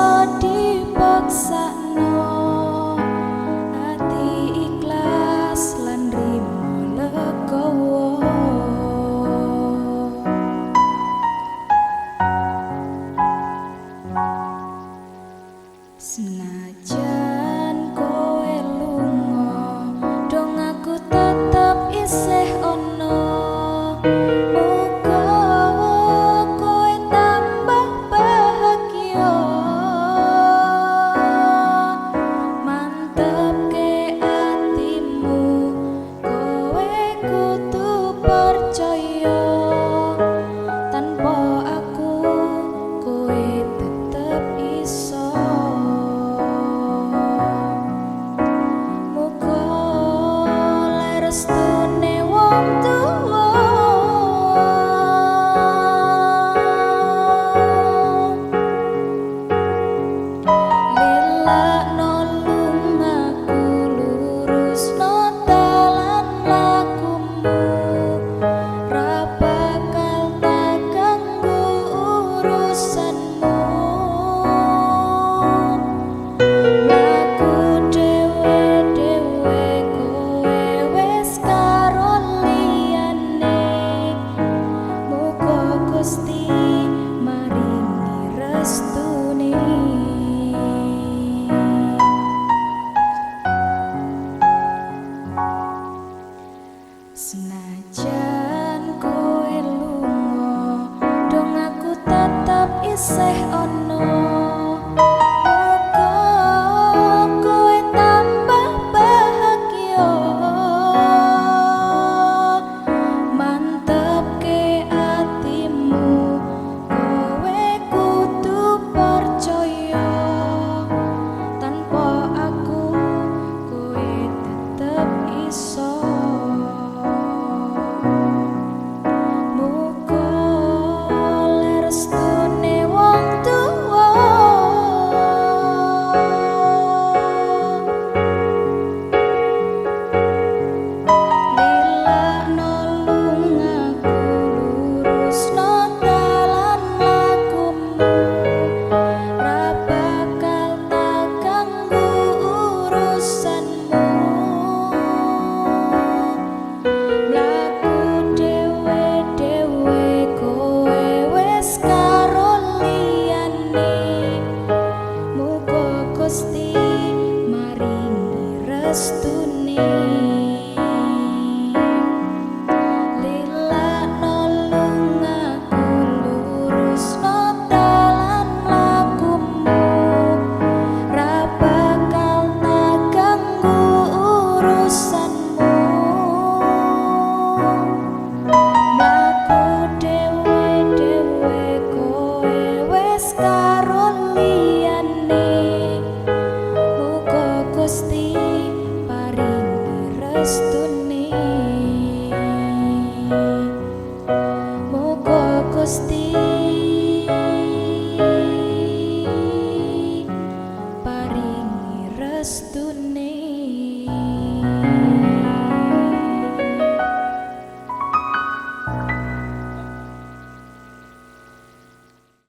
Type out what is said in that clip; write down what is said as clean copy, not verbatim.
iso dipeksakno, ati ikhlas lan nrimo legowo. Senadyan kowe lungo, dongaku tetep iseh ono. Mugo kowe tambah bahagio, Mantepke atimu, kowe kudu percaya. Tanpa aku kowe tetep iso. Mugo lerestune wong tuwa, Lilakno Lungaku, lurusno dalan lakumu, ra bakal tak ganggu urusanmu. Mlaku dewe-dewe, kowe wis karo liyane. Mugo Gusti maringi restune. Senadyan kowe lungo, dongaku tetep iseh ono. Mugo kowe tambah bahagio, Mantepke atimu, kowe kudu percaya. Tanpa aku kowe tetep iso. Mugo lerestune wong tuwa, Lilakno Lungaku, lurusno dalan lakumu, ra bakal tak ganggu urusanmu. Mlaku dewe-dewe, kowe wis karo liyane. Mugo Gusti maringi restune. Lilakno Lungaku, lurusno dalan lakumu, ra bakal tak ganggu urusanmu. Mlaku dewe-dewe, kowe wis karo liyane. Mugo Gusti paringi restune. Mugo Gusti paringi restune.